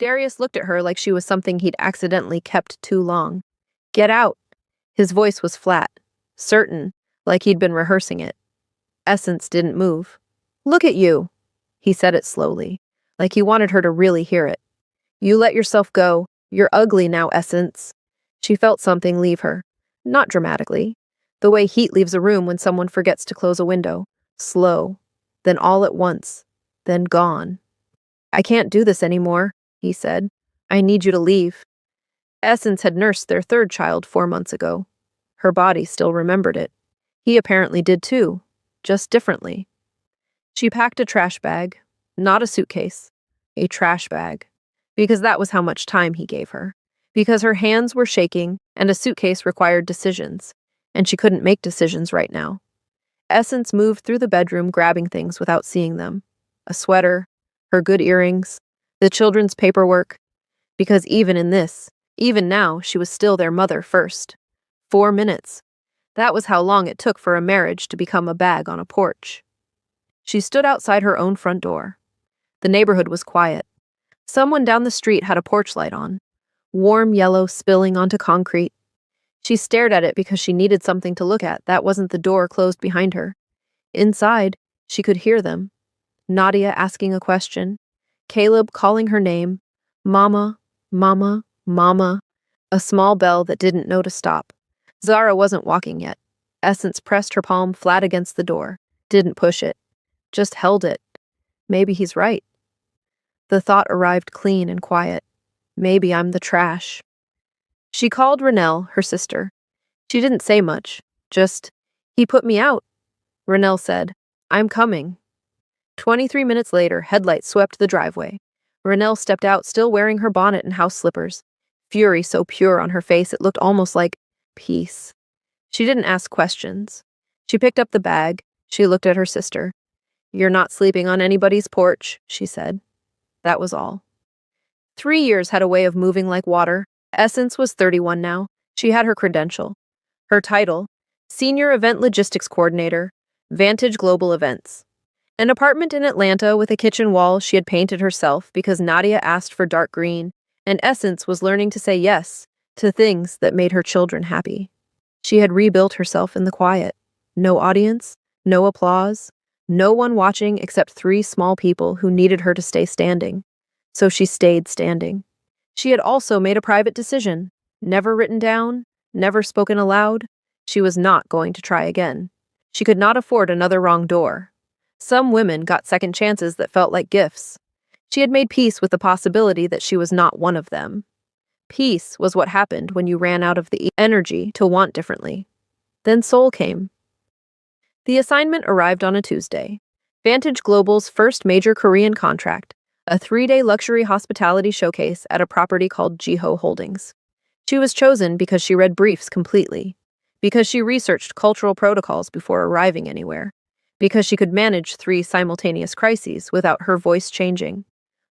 Darius looked at her like she was something he'd accidentally kept too long. Get out. His voice was flat, certain, like he'd been rehearsing it. Essence didn't move. Look at you. He said it slowly, like he wanted her to really hear it. You let yourself go. You're ugly now, Essence. She felt something leave her. Not dramatically. The way heat leaves a room when someone forgets to close a window. Slow. Then all at once. Then gone. I can't do this anymore, he said. I need you to leave. Essence had nursed their third child 4 months ago. Her body still remembered it. He apparently did too, just differently. She packed a trash bag, not a suitcase, a trash bag, because that was how much time he gave her, because her hands were shaking and a suitcase required decisions, and she couldn't make decisions right now. Essence moved through the bedroom grabbing things without seeing them. A sweater, her good earrings, the children's paperwork, because even now, she was still their mother first. 4 minutes. That was how long it took for a marriage to become a bag on a porch. She stood outside her own front door. The neighborhood was quiet. Someone down the street had a porch light on, warm yellow spilling onto concrete. She stared at it because she needed something to look at that wasn't the door closed behind her. Inside, she could hear them. Nadia asking a question, Caleb calling her name, Mama, Mama, Mama, a small bell that didn't know to stop. Zara wasn't walking yet. Essence pressed her palm flat against the door, didn't push it, just held it. Maybe he's right. The thought arrived clean and quiet. Maybe I'm the trash. She called Renelle, her sister. She didn't say much, just, he put me out. Renelle said, I'm coming. 23 minutes later, headlights swept the driveway. Renelle stepped out, still wearing her bonnet and house slippers. Fury so pure on her face it looked almost like peace. She didn't ask questions. She picked up the bag. She looked at her sister. You're not sleeping on anybody's porch, she said. That was all. 3 years had a way of moving like water. Essence was 31 now. She had her credential. Her title, Senior Event Logistics Coordinator, Vantage Global Events. An apartment in Atlanta with a kitchen wall she had painted herself because Nadia asked for dark green, and Essence was learning to say yes to things that made her children happy. She had rebuilt herself in the quiet. No audience, no applause, no one watching except 3 small people who needed her to stay standing. So she stayed standing. She had also made a private decision, never written down, never spoken aloud. She was not going to try again. She could not afford another wrong door. Some women got second chances that felt like gifts. She had made peace with the possibility that she was not one of them. Peace was what happened when you ran out of the energy to want differently. Then Seoul came. The assignment arrived on a Tuesday. Vantage Global's first major Korean contract, a 3-day luxury hospitality showcase at a property called Jiho Holdings. She was chosen because she read briefs completely, because she researched cultural protocols before arriving anywhere, because she could manage 3 simultaneous crises without her voice changing.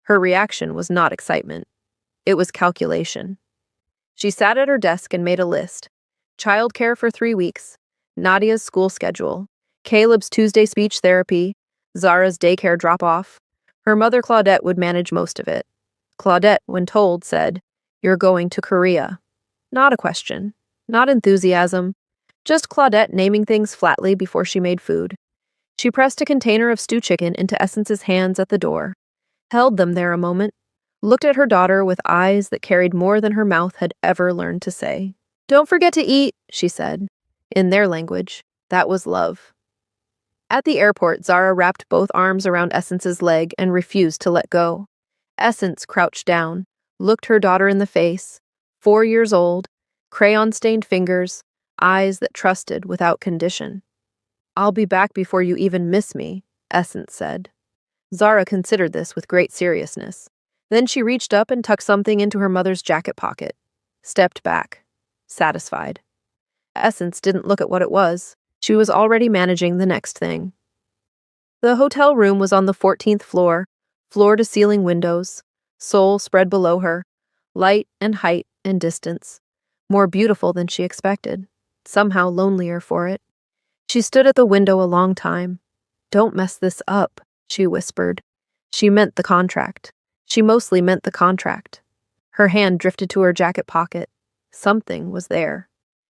Her reaction was not excitement. It was calculation. She sat at her desk and made a list. Childcare for 3 weeks, Nadia's school schedule, Caleb's Tuesday speech therapy, Zara's daycare drop-off. Her mother Claudette would manage most of it. Claudette, when told, said, You're going to Korea. Not a question, not enthusiasm, just Claudette naming things flatly before she made food. She pressed a container of stew chicken into Essence's hands at the door, held them there a moment, looked at her daughter with eyes that carried more than her mouth had ever learned to say. Don't forget to eat, she said. In their language, that was love. At the airport, Zara wrapped both arms around Essence's leg and refused to let go. Essence crouched down, looked her daughter in the face, 4 years old, crayon-stained fingers, eyes that trusted without condition. I'll be back before you even miss me, Essence said. Zara considered this with great seriousness. Then she reached up and tucked something into her mother's jacket pocket, stepped back, satisfied. Essence didn't look at what it was. She was already managing the next thing. The hotel room was on the 14th floor, floor-to-ceiling windows, Seoul spread below her, light and height and distance, more beautiful than she expected, somehow lonelier for it. She stood at the window a long time. Don't mess this up, she whispered. She meant the contract. She mostly meant the contract. Her hand drifted to her jacket pocket. Something was there.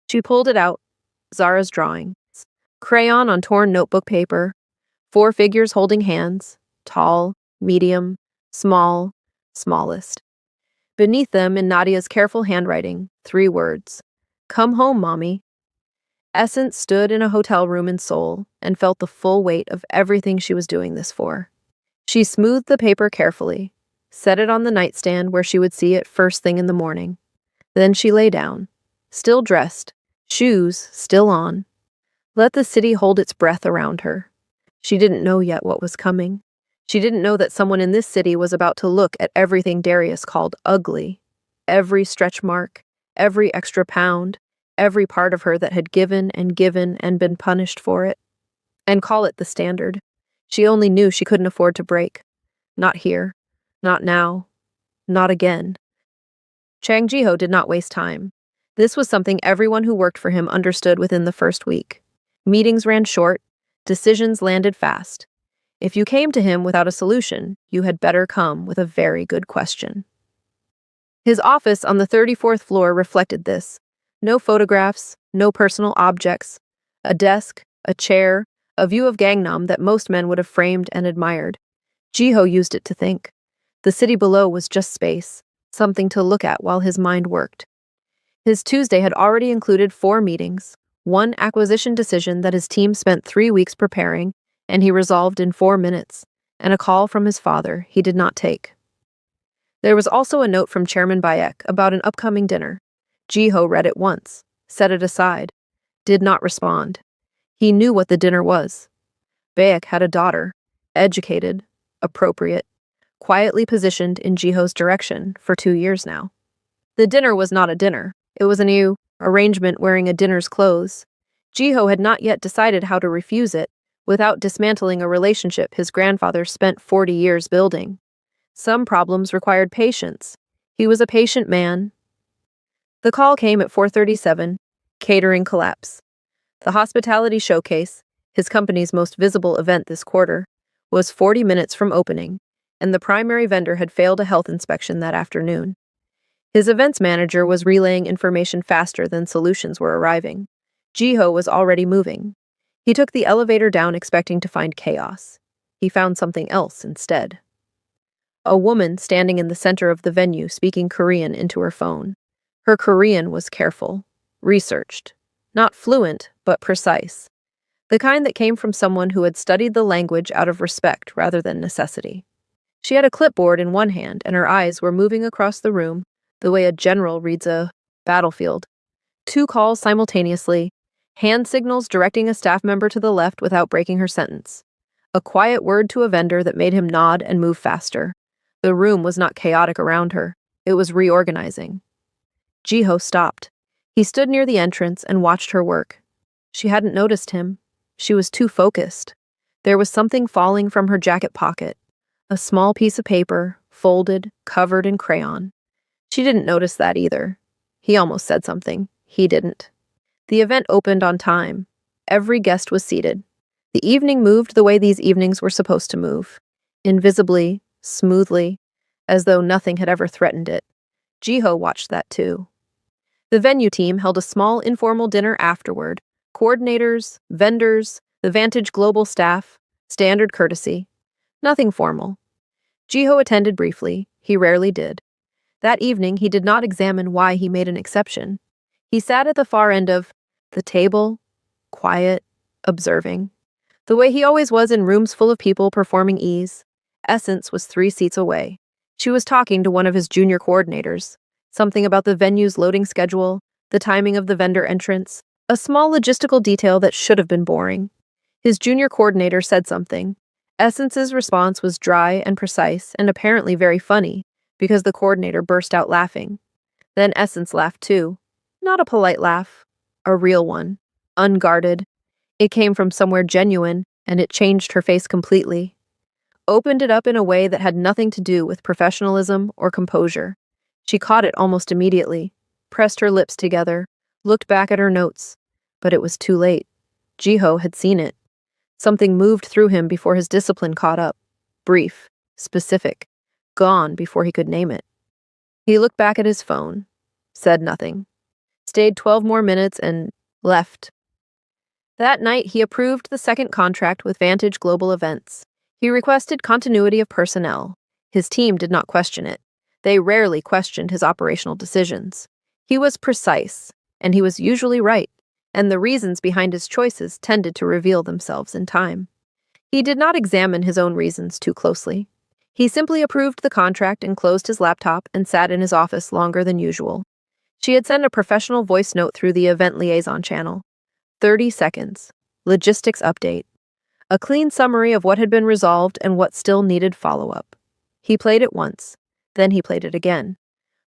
She pulled it out. Zara's drawing. Crayon on torn notebook paper. 4 figures holding hands. Tall, medium, small, smallest. Beneath them, in Nadia's careful handwriting, 3 words. Come home, Mommy. Essence stood in a hotel room in Seoul and felt the full weight of everything she was doing this for. She smoothed the paper carefully, set it on the nightstand where she would see it first thing in the morning. Then she lay down, still dressed, shoes still on. Let the city hold its breath around her. She didn't know yet what was coming. She didn't know that someone in this city was about to look at everything Darius called ugly. Every stretch mark, every extra pound, every part of her that had given and been punished for it. And call it the standard. She only knew she couldn't afford to break. Not here. Not now. Not again. Chang Jiho did not waste time. This was something everyone who worked for him understood within the first week. Meetings ran short. Decisions landed fast. If you came to him without a solution, you had better come with a very good question. His office on the 34th floor reflected this. No photographs, no personal objects. A desk, a chair, a view of Gangnam that most men would have framed and admired. Jiho used it to think. The city below was just space, something to look at while his mind worked. His Tuesday had already included 4 meetings, 1 acquisition decision that his team spent 3 weeks preparing, and he resolved in 4 minutes, and a call from his father he did not take. There was also a note from Chairman Bayek about an upcoming dinner. Jiho read it once, set it aside, did not respond. He knew what the dinner was. Bayek had a daughter, educated, appropriate, quietly positioned in Jiho's direction for 2 years now. The dinner was not a dinner. It was a new arrangement wearing a dinner's clothes. Jiho had not yet decided how to refuse it without dismantling a relationship his grandfather spent 40 years building. Some problems required patience. He was a patient man. The call came at 4:37, catering collapse. The hospitality showcase, his company's most visible event this quarter, was 40 minutes from opening, and the primary vendor had failed a health inspection that afternoon. His events manager was relaying information faster than solutions were arriving. Jiho was already moving. He took the elevator down expecting to find chaos. He found something else instead. A woman standing in the center of the venue speaking Korean into her phone. Her Korean was careful, researched, not fluent, but precise. The kind that came from someone who had studied the language out of respect rather than necessity. She had a clipboard in one hand, and her eyes were moving across the room the way a general reads a battlefield. 2 calls simultaneously, hand signals directing a staff member to the left without breaking her sentence. A quiet word to a vendor that made him nod and move faster. The room was not chaotic around her. It was reorganizing. Jiho stopped. He stood near the entrance and watched her work. She hadn't noticed him. She was too focused. There was something falling from her jacket pocket. A small piece of paper, folded, covered in crayon. She didn't notice that either. He almost said something. He didn't. The event opened on time. Every guest was seated. The evening moved the way these evenings were supposed to move. Invisibly, smoothly, as though nothing had ever threatened it. Jiho watched that too. The venue team held a small informal dinner afterward. Coordinators, vendors, the Vantage Global staff, standard courtesy. Nothing formal. Jiho attended briefly. He rarely did. That evening, he did not examine why he made an exception. He sat at the far end of the table, quiet, observing. The way he always was in rooms full of people performing ease. Essence was 3 seats away. She was talking to one of his junior coordinators. Something about the venue's loading schedule, the timing of the vendor entrance, a small logistical detail that should have been boring. His junior coordinator said something. Essence's response was dry and precise and apparently very funny, because the coordinator burst out laughing. Then Essence laughed too. Not a polite laugh, a real one, unguarded. It came from somewhere genuine, and it changed her face completely. Opened it up in a way that had nothing to do with professionalism or composure. She caught it almost immediately, pressed her lips together, looked back at her notes. But it was too late. Jiho had seen it. Something moved through him before his discipline caught up. Brief, specific, gone before he could name it. He looked back at his phone, said nothing, stayed 12 more minutes, and left. That night, he approved the second contract with Vantage Global Events. He requested continuity of personnel. His team did not question it. They rarely questioned his operational decisions. He was precise, and he was usually right, and the reasons behind his choices tended to reveal themselves in time. He did not examine his own reasons too closely. He simply approved the contract and closed his laptop and sat in his office longer than usual. She had sent a professional voice note through the event liaison channel. 30 seconds. Logistics update. A clean summary of what had been resolved and what still needed follow-up. He played it once. Then he played it again.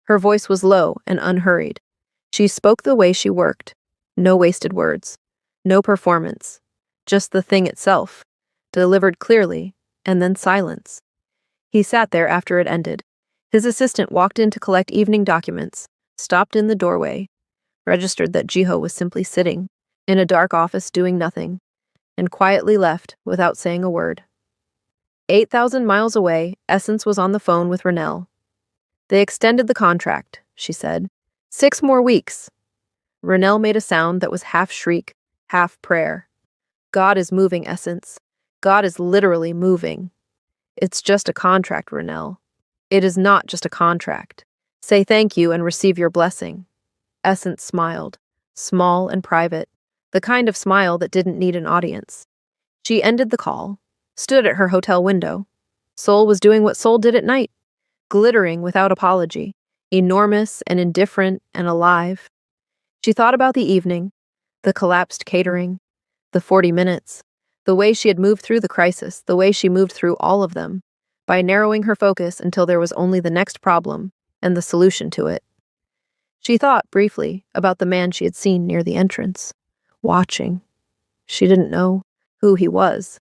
Her voice was low and unhurried. She spoke the way she worked. No wasted words. No performance. Just the thing itself. Delivered clearly, and then silence. He sat there after it ended. His assistant walked in to collect evening documents, stopped in the doorway, registered that Jiho was simply sitting in a dark office doing nothing, and quietly left without saying a word. 8,000 miles away, Essence was on the phone with Renelle. They extended the contract, she said. 6 more weeks. Renelle made a sound that was half shriek, half prayer. God is moving, Essence. God is literally moving. It's just a contract, Renelle. It is not just a contract. Say thank you and receive your blessing. Essence smiled, small and private, the kind of smile that didn't need an audience. She ended the call, stood at her hotel window. Seoul was doing what Seoul did at night, glittering without apology, enormous and indifferent and alive. She thought about the evening, the collapsed catering, the 40 minutes, the way she had moved through the crisis, the way she moved through all of them, by narrowing her focus until there was only the next problem and the solution to it. She thought briefly about the man she had seen near the entrance, watching. She didn't know who he was.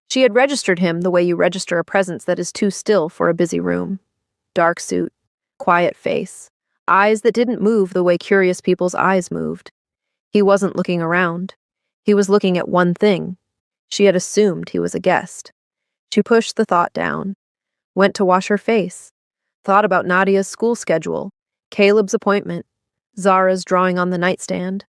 She had registered him the way you register a presence that is too still for a busy room. Dark suit, quiet face, eyes that didn't move the way curious people's eyes moved. He wasn't looking around. He was looking at one thing. She had assumed he was a guest. She pushed the thought down, went to wash her face, thought about Nadia's school schedule, Caleb's appointment, Zara's drawing on the nightstand.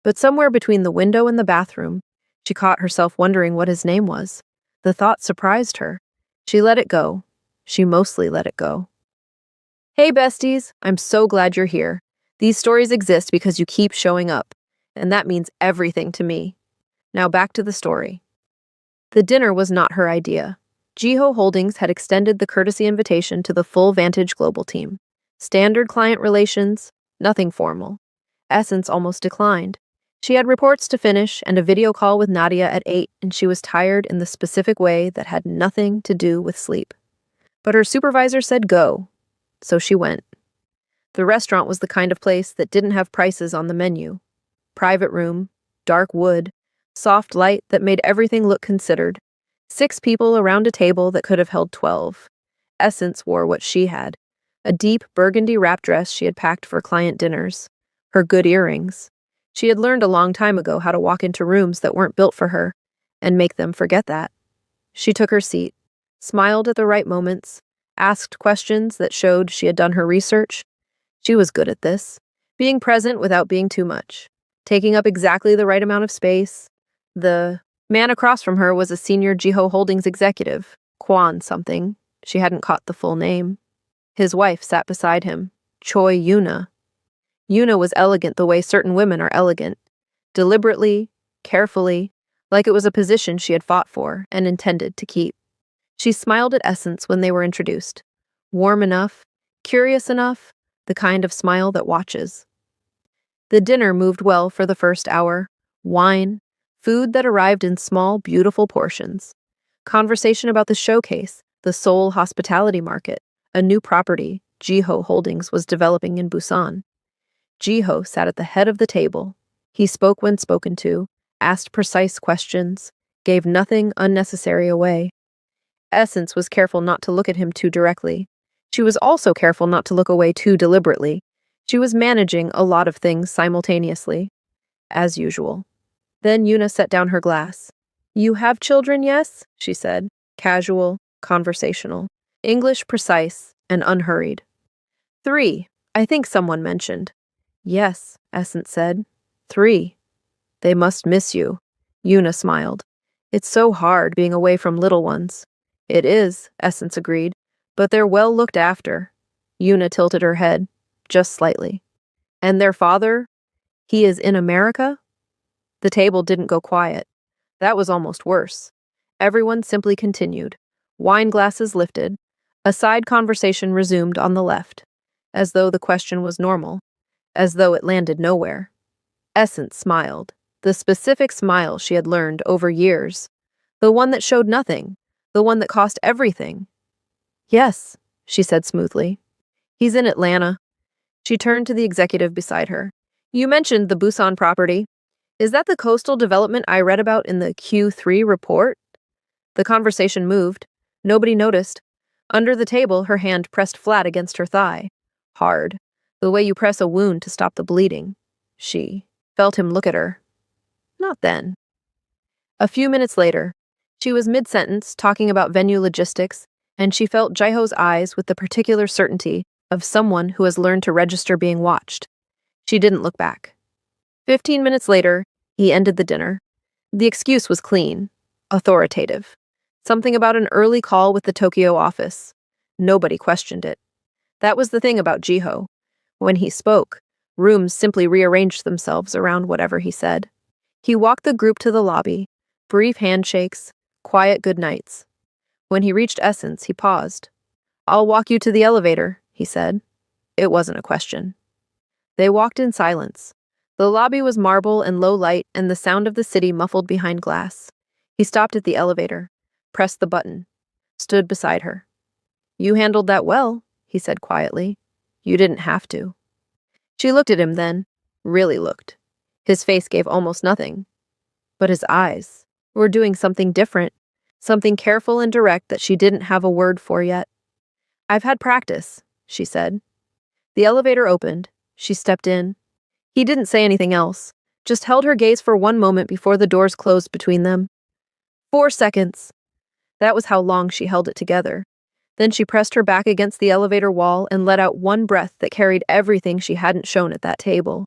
But somewhere between the window and the bathroom, she caught herself wondering what his name was. The thought surprised her. She let it go. She mostly let it go. Hey, besties, I'm so glad you're here. These stories exist because you keep showing up, and that means everything to me. Now back to the story. The dinner was not her idea. Jiho Holdings had extended the courtesy invitation to the full Vantage Global team. Standard client relations, nothing formal. Essence almost declined. She had reports to finish and a video call with Nadia at 8, and she was tired in the specific way that had nothing to do with sleep. But her supervisor said go, so she went. The restaurant was the kind of place that didn't have prices on the menu. Private room, dark wood, soft light that made everything look considered. 6 people around a table that could have held 12. Essence wore what she had, a deep burgundy wrap dress she had packed for client dinners, her good earrings. She had learned a long time ago how to walk into rooms that weren't built for her and make them forget that. She took her seat, smiled at the right moments, asked questions that showed she had done her research. She was good at this, being present without being too much, taking up exactly the right amount of space. The man across from her was a senior Jiho Holdings executive, Kwon something. She hadn't caught the full name. His wife sat beside him, Choi Yuna. Yuna was elegant the way certain women are elegant, deliberately, carefully, like it was a position she had fought for and intended to keep. She smiled at Essence when they were introduced. Warm enough, curious enough, the kind of smile that watches. The dinner moved well for the first hour. Wine, food that arrived in small, beautiful portions. Conversation about the showcase, the Seoul hospitality market, a new property Jiho Holdings was developing in Busan. Jiho sat at the head of the table. He spoke when spoken to, asked precise questions, gave nothing unnecessary away. Essence was careful not to look at him too directly. She was also careful not to look away too deliberately. She was managing a lot of things simultaneously, as usual. Then Yuna set down her glass. "You have children, yes?" she said. Casual, conversational. English precise, and unhurried. 3, I think someone mentioned. Yes, Essence said. 3. They must miss you. Yuna smiled. It's so hard being away from little ones. It is, Essence agreed, but they're well looked after. Yuna tilted her head, just slightly. And their father? He is in America? The table didn't go quiet. That was almost worse. Everyone simply continued. Wine glasses lifted. A side conversation resumed on the left, as though the question was normal, as though it landed nowhere. Essence smiled, the specific smile she had learned over years, the one that showed nothing, the one that cost everything. Yes, she said smoothly. He's in Atlanta. She turned to the executive beside her. You mentioned the Busan property. Is that the coastal development I read about in the Q3 report? The conversation moved. Nobody noticed. Under the table, her hand pressed flat against her thigh. Hard. The way you press a wound to stop the bleeding. She felt him look at her. Not then. A few minutes later, she was mid-sentence talking about venue logistics, and she felt Jiho's eyes with the particular certainty of someone who has learned to register being watched. She didn't look back. 15 minutes later, he ended the dinner. The excuse was clean, authoritative. Something about an early call with the Tokyo office. Nobody questioned it. That was the thing about Jiho. When he spoke, rooms simply rearranged themselves around whatever he said. He walked the group to the lobby, brief handshakes, quiet goodnights. When he reached Essence, he paused. I'll walk you to the elevator, he said. It wasn't a question. They walked in silence. The lobby was marble and low light, and the sound of the city muffled behind glass. He stopped at the elevator, pressed the button, stood beside her. You handled that well, he said quietly. You didn't have to. She looked at him then, really looked. His face gave almost nothing. But his eyes were doing something different, something careful and direct that she didn't have a word for yet. I've had practice, she said. The elevator opened. She stepped in. He didn't say anything else, just held her gaze for one moment before the doors closed between them. 4 seconds. That was how long she held it together. Then she pressed her back against the elevator wall and let out one breath that carried everything she hadn't shown at that table.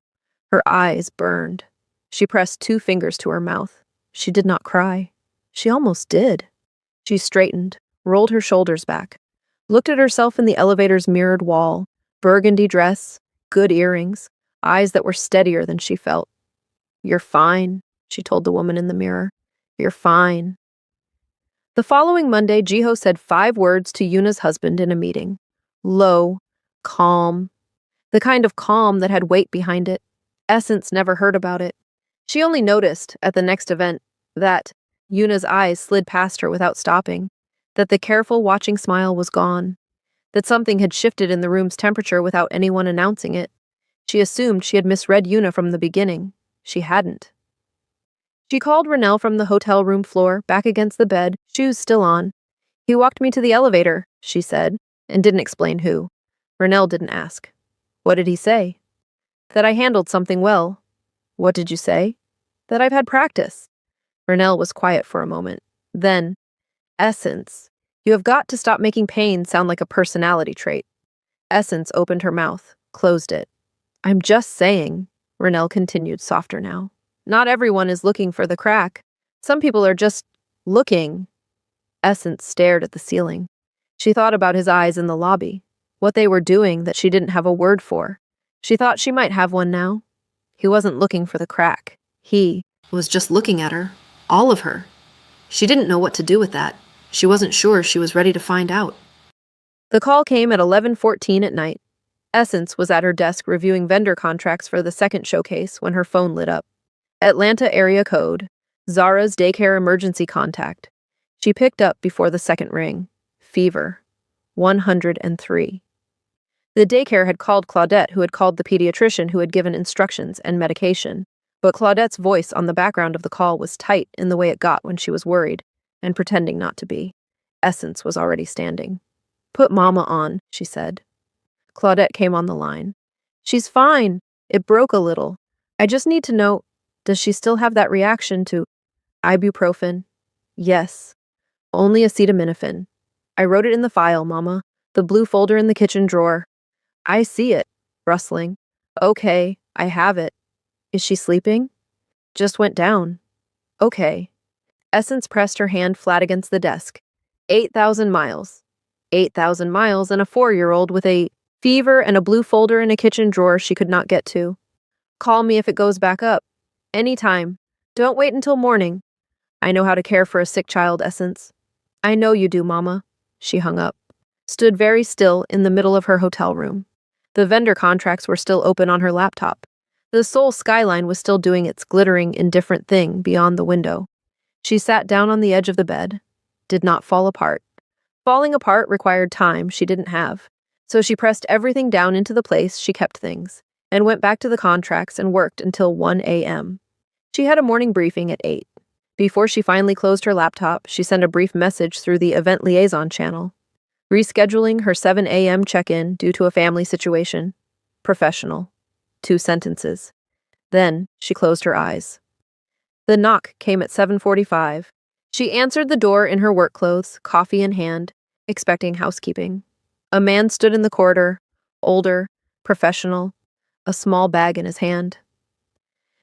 Her eyes burned. She pressed 2 fingers to her mouth. She did not cry. She almost did. She straightened, rolled her shoulders back, looked at herself in the elevator's mirrored wall, burgundy dress, good earrings, eyes that were steadier than she felt. You're fine, she told the woman in the mirror. You're fine. The following Monday, Jiho said 5 words to Yuna's husband in a meeting. Low, calm. The kind of calm that had weight behind it. Essence never heard about it. She only noticed, at the next event, that Yuna's eyes slid past her without stopping, that the careful watching smile was gone, that something had shifted in the room's temperature without anyone announcing it. She assumed she had misread Yuna from the beginning. She hadn't. She called Renell from the hotel room floor, back against the bed, shoes still on. He walked me to the elevator, she said, and didn't explain who. Renell didn't ask. What did he say? That I handled something well. What did you say? That I've had practice. Renell was quiet for a moment. Then, Essence, you have got to stop making pain sound like a personality trait. Essence opened her mouth, closed it. I'm just saying, Renell continued, softer now. Not everyone is looking for the crack. Some people are just looking. Essence stared at the ceiling. She thought about his eyes in the lobby, what they were doing that she didn't have a word for. She thought she might have one now. He wasn't looking for the crack. He was just looking at her, all of her. She didn't know what to do with that. She wasn't sure she was ready to find out. The call came at 11:14 at night. Essence was at her desk reviewing vendor contracts for the second showcase when her phone lit up. Atlanta area code, Zara's daycare emergency contact. She picked up before the second ring. Fever. 103. The daycare had called Claudette, who had called the pediatrician who had given instructions and medication. But Claudette's voice on the background of the call was tight in the way it got when she was worried, and pretending not to be. Essence was already standing. Put Mama on, she said. Claudette came on the line. She's fine. It broke a little. I just need to know, does she still have that reaction to ibuprofen? Yes. Only acetaminophen. I wrote it in the file, Mama. The blue folder in the kitchen drawer. I see it. Rustling. Okay, I have it. Is she sleeping? Just went down. Okay. Essence pressed her hand flat against the desk. 8,000 miles. 8,000 miles and a 4-year-old with a fever and a blue folder in a kitchen drawer she could not get to. Call me if it goes back up. Anytime. Don't wait until morning. I know how to care for a sick child, Essence. I know you do, Mama. She hung up. Stood very still in the middle of her hotel room. The vendor contracts were still open on her laptop. The Seoul skyline was still doing its glittering, indifferent thing beyond the window. She sat down on the edge of the bed. Did not fall apart. Falling apart required time she didn't have. So she pressed everything down into the place she kept things, and went back to the contracts and worked until 1 a.m. She had a morning briefing at 8. Before she finally closed her laptop, she sent a brief message through the event liaison channel, rescheduling her 7 a.m. check-in due to a family situation. Professional. 2 sentences. Then she closed her eyes. The knock came at 7:45. She answered the door in her work clothes, coffee in hand, expecting housekeeping. A man stood in the corridor, older, professional, a small bag in his hand.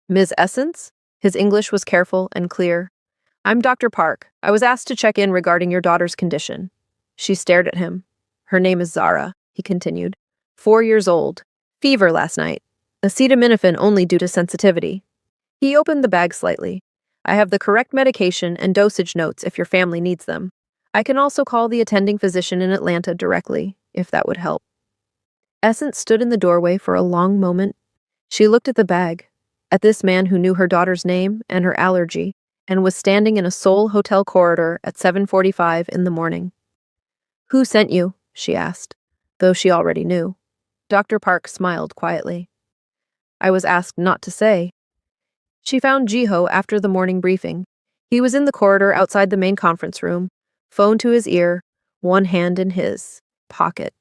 Ms. Essence? His English was careful and clear. I'm Dr. Park. I was asked to check in regarding your daughter's condition. She stared at him. Her name is Zara, he continued. 4 years old. Fever last night. Acetaminophen only due to sensitivity. He opened the bag slightly. I have the correct medication and dosage notes if your family needs them. I can also call the attending physician in Atlanta directly, if that would help. Essence stood in the doorway for a long moment. She looked at the bag, at this man who knew her daughter's name and her allergy, and was standing in a Seoul hotel corridor at 7:45 in the morning. Who sent you? She asked, though she already knew. Dr. Park smiled quietly. I was asked not to say. She found Jiho after the morning briefing. He was in the corridor outside the main conference room, phone to his ear, one hand in his pocket.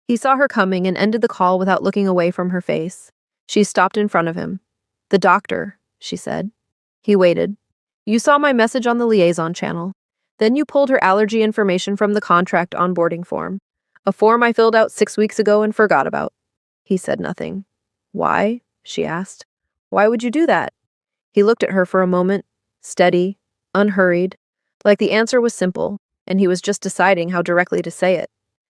He saw her coming and ended the call without looking away from her face. She stopped in front of him. The doctor, she said. He waited. You saw my message on the liaison channel. Then you pulled her allergy information from the contract onboarding form, a form I filled out 6 weeks ago and forgot about. He said nothing. Why? She asked. Why would you do that? He looked at her for a moment, steady, unhurried, like the answer was simple, and he was just deciding how directly to say it.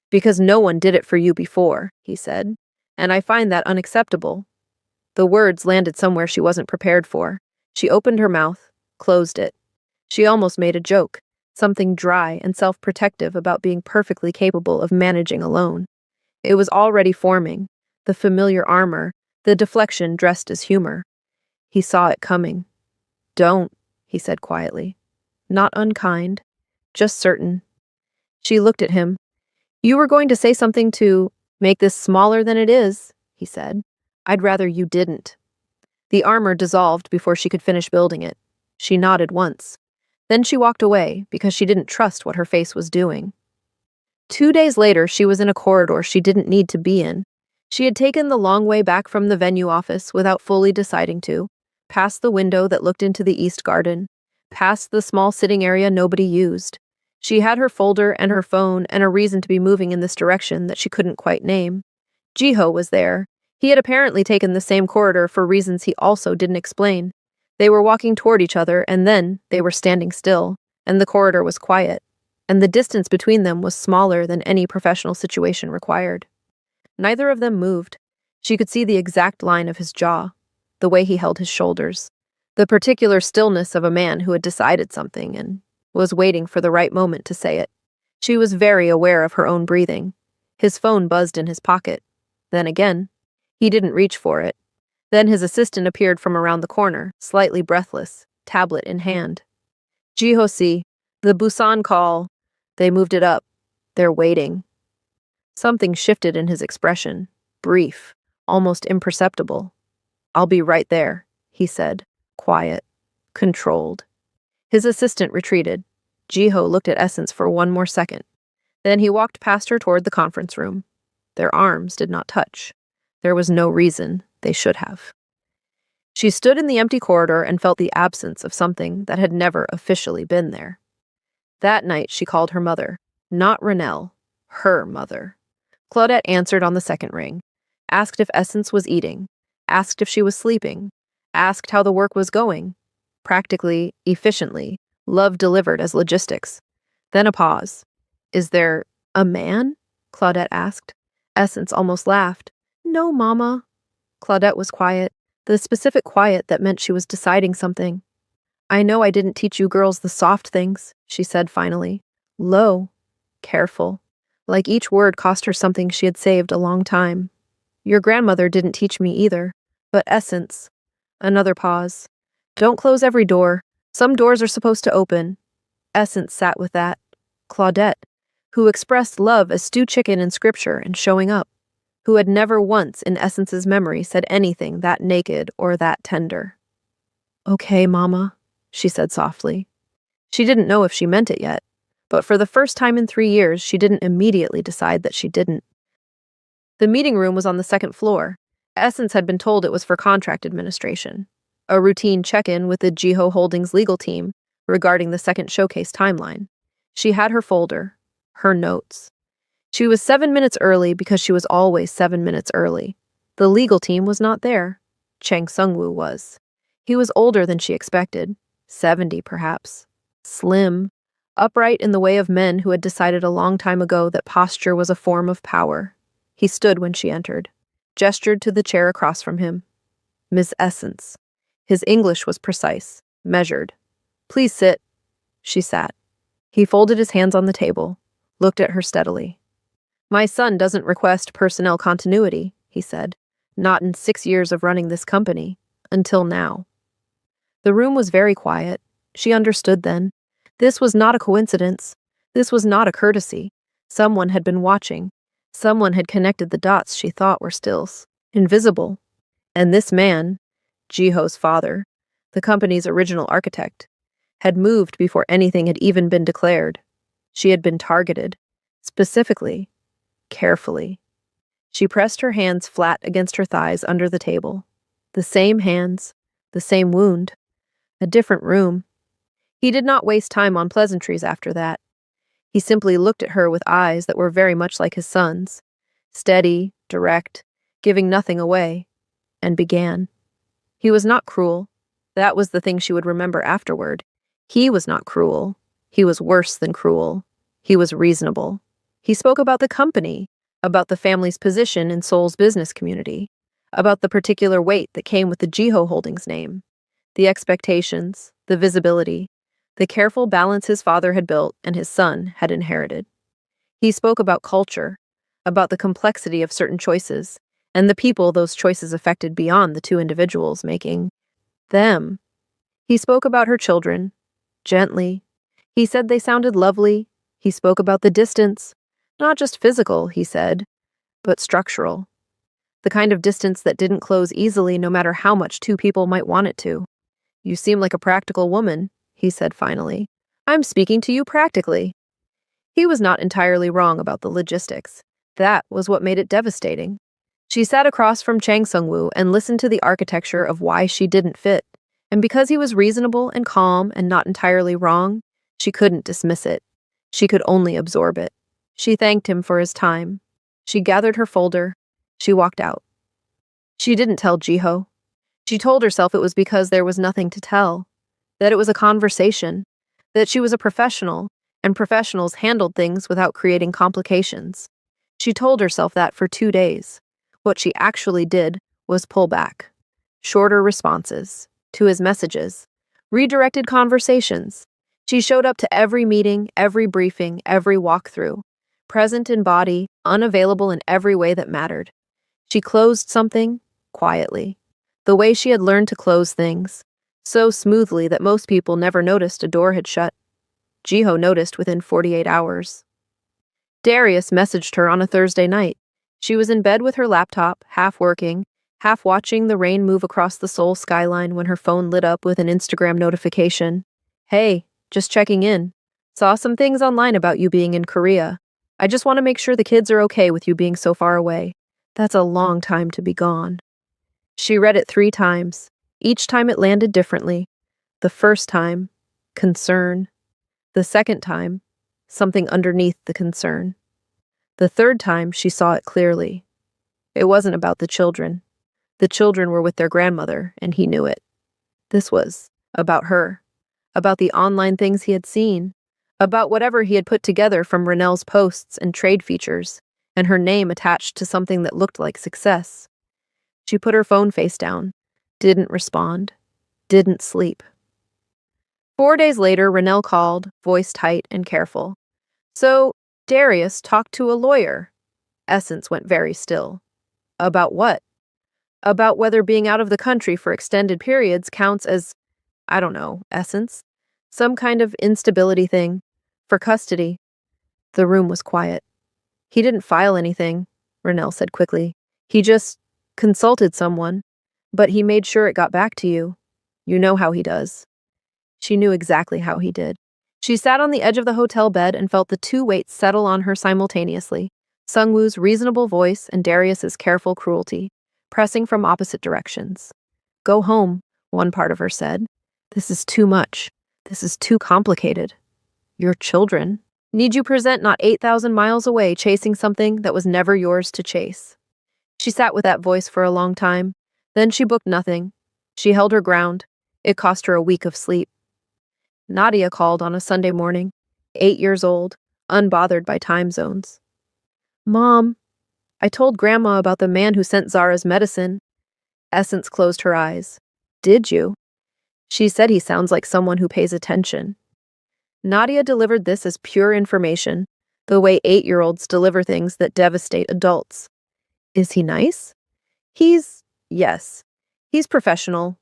Because no one did it for you before, he said, and I find that unacceptable. The words landed somewhere she wasn't prepared for. She opened her mouth, closed it. She almost made a joke, something dry and self-protective about being perfectly capable of managing alone. It was already forming, the familiar armor, the deflection dressed as humor. He saw it coming. Don't, he said quietly. Not unkind, just certain. She looked at him. You were going to say something to make this smaller than it is, he said. I'd rather you didn't. The armor dissolved before she could finish building it. She nodded once. Then she walked away because she didn't trust what her face was doing. 2 days later, she was in a corridor she didn't need to be in. She had taken the long way back from the venue office without fully deciding to, past the window that looked into the east garden, past the small sitting area nobody used. She had her folder and her phone and a reason to be moving in this direction that she couldn't quite name. Jiho was there. He had apparently taken the same corridor for reasons he also didn't explain. They were walking toward each other, and then they were standing still, and the corridor was quiet, and the distance between them was smaller than any professional situation required. Neither of them moved. She could see the exact line of his jaw, the way he held his shoulders, the particular stillness of a man who had decided something and was waiting for the right moment to say it. She was very aware of her own breathing. His phone buzzed in his pocket. Then again, he didn't reach for it. Then his assistant appeared from around the corner, slightly breathless, tablet in hand. Jiho, the Busan call. They moved it up. They're waiting. Something shifted in his expression, brief, almost imperceptible. I'll be right there, he said, quiet, controlled. His assistant retreated. Jiho looked at Essence for one more second. Then he walked past her toward the conference room. Their arms did not touch. There was no reason they should have. She stood in the empty corridor and felt the absence of something that had never officially been there. That night she called her mother, not Renelle, her mother. Claudette answered on the second ring, asked if Essence was eating, asked if she was sleeping, asked how the work was going. Practically, efficiently, love delivered as logistics. Then a pause. Is there a man? Claudette asked. Essence almost laughed. No, Mama. Claudette was quiet, the specific quiet that meant she was deciding something. I know I didn't teach you girls the soft things, she said finally. Low. Careful. Like each word cost her something she had saved a long time. Your grandmother didn't teach me either. But Essence. Another pause. Don't close every door. Some doors are supposed to open. Essence sat with that. Claudette, who expressed love as stewed chicken in scripture and showing up, who had never once in Essence's memory said anything that naked or that tender. Okay, Mama, she said softly. She didn't know if she meant it yet, but for the first time in 3 years, she didn't immediately decide that she didn't. The meeting room was on the second floor. Essence had been told it was for contract administration, a routine check-in with the Jiho Holdings legal team regarding the second showcase timeline. She had her folder, her notes. She was 7 minutes early because she was always 7 minutes early. The legal team was not there. Chang Sungwoo was. He was older than she expected, 70 perhaps. Slim, upright in the way of men who had decided a long time ago that posture was a form of power. He stood when she entered, gestured to the chair across from him. Miss Essence. His English was precise, measured. Please sit. She sat. He folded his hands on the table, looked at her steadily. My son doesn't request personnel continuity, he said. Not in 6 years of running this company. Until now. The room was very quiet. She understood then. This was not a coincidence. This was not a courtesy. Someone had been watching. Someone had connected the dots she thought were still invisible. And this man, Jiho's father, the company's original architect, had moved before anything had even been declared. She had been targeted. Specifically. Carefully. She pressed her hands flat against her thighs under the table. The same hands, the same wound, a different room. He did not waste time on pleasantries after that. He simply looked at her with eyes that were very much like his son's, steady, direct, giving nothing away, and began. He was not cruel. That was the thing she would remember afterward. He was not cruel. He was worse than cruel. He was reasonable. He spoke about the company, about the family's position in Seoul's business community, about the particular weight that came with the Jiho Holdings name, the expectations, the visibility, the careful balance his father had built and his son had inherited. He spoke about culture, about the complexity of certain choices, and the people those choices affected beyond the two individuals making them. He spoke about her children, gently. He said they sounded lovely. He spoke about the distance, not just physical, he said, but structural. The kind of distance that didn't close easily no matter how much two people might want it to. You seem like a practical woman, he said finally. I'm speaking to you practically. He was not entirely wrong about the logistics. That was what made it devastating. She sat across from Chang Sungwoo and listened to the architecture of why she didn't fit. And because he was reasonable and calm and not entirely wrong, she couldn't dismiss it. She could only absorb it. She thanked him for his time. She gathered her folder. She walked out. She didn't tell Jiho. She told herself it was because there was nothing to tell, that it was a conversation, that she was a professional, and professionals handled things without creating complications. She told herself that for 2 days. What she actually did was pull back. Shorter responses to his messages, redirected conversations. She showed up to every meeting, every briefing, every walkthrough, present in body, unavailable in every way that mattered. She closed something quietly, the way she had learned to close things, so smoothly that most people never noticed a door had shut. Jiho noticed within 48 hours. Darius messaged her on a Thursday night. She was in bed with her laptop, half working, half watching the rain move across the Seoul skyline when her phone lit up with an Instagram notification. Hey, just checking in. Saw some things online about you being in Korea. I just want to make sure the kids are okay with you being so far away. That's a long time to be gone. She read it 3 times. Each time it landed differently. The first time, concern. The second time, something underneath the concern. The third time, she saw it clearly. It wasn't about the children. The children were with their grandmother, and he knew it. This was about her, about the online things he had seen, about whatever he had put together from Renelle's posts and trade features, and her name attached to something that looked like success. She put her phone face down, didn't respond, didn't sleep. 4 days later, Renelle called, voice tight and careful. So, Darius talked to a lawyer. Essence went very still. About what? About whether being out of the country for extended periods counts as, I don't know, Essence? Some kind of instability thing. For custody. The room was quiet. He didn't file anything, Renelle said quickly. He just consulted someone, but he made sure it got back to you. You know how he does. She knew exactly how he did. She sat on the edge of the hotel bed and felt the two weights settle on her simultaneously. Sungwoo's reasonable voice and Darius's careful cruelty, pressing from opposite directions. Go home, one part of her said. This is too much. This is too complicated. Your children need you present not 8,000 miles away chasing something that was never yours to chase. She sat with that voice for a long time. Then she booked nothing. She held her ground. It cost her a week of sleep. Nadia called on a Sunday morning, 8 years old, unbothered by time zones. Mom, I told Grandma about the man who sent Zara's medicine. Essence closed her eyes. Did you? She said he sounds like someone who pays attention. Nadia delivered this as pure information, the way 8-year-olds deliver things that devastate adults. Is he nice? Yes. He's professional.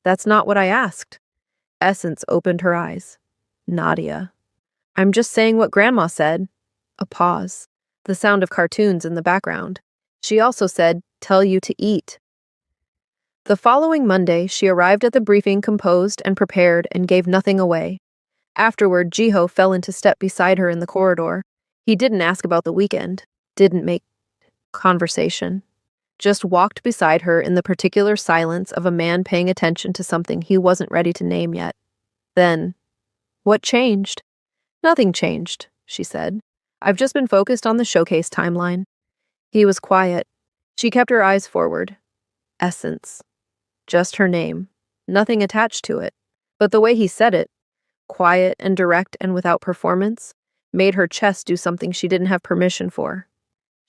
That's not what I asked. Essence opened her eyes. Nadia. I'm just saying what Grandma said. A pause. The sound of cartoons in the background. She also said, tell you to eat. The following Monday, she arrived at the briefing composed and prepared and gave nothing away. Afterward, Jiho fell into step beside her in the corridor. He didn't ask about the weekend, didn't make conversation. Just walked beside her in the particular silence of a man paying attention to something he wasn't ready to name yet. Then, what changed? Nothing changed, she said. I've just been focused on the showcase timeline. He was quiet. She kept her eyes forward. Essence. Just her name. Nothing attached to it. But the way he said it, quiet and direct and without performance, made her chest do something she didn't have permission for.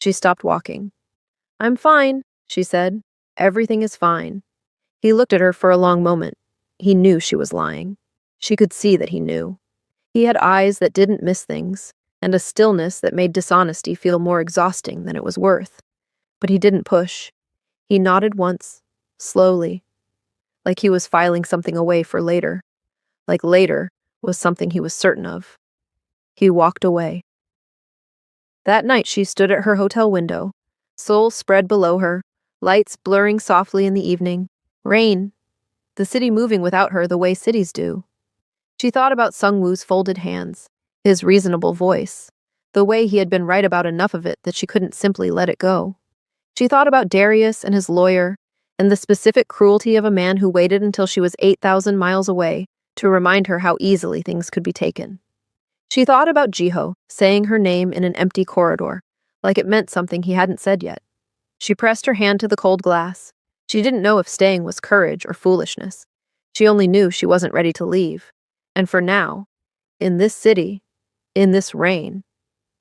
She stopped walking. I'm fine, she said. Everything is fine. He looked at her for a long moment. He knew she was lying. She could see that he knew. He had eyes that didn't miss things, and a stillness that made dishonesty feel more exhausting than it was worth. But he didn't push. He nodded once, slowly, like he was filing something away for later. Like later was something he was certain of. He walked away. That night she stood at her hotel window, Seoul spread below her, lights blurring softly in the evening. Rain. The city moving without her the way cities do. She thought about Sungwoo's folded hands, his reasonable voice, the way he had been right about enough of it that she couldn't simply let it go. She thought about Darius and his lawyer, and the specific cruelty of a man who waited until she was 8,000 miles away to remind her how easily things could be taken. She thought about Jiho, saying her name in an empty corridor, like it meant something he hadn't said yet. She pressed her hand to the cold glass. She didn't know if staying was courage or foolishness. She only knew she wasn't ready to leave. And for now, in this city, in this rain,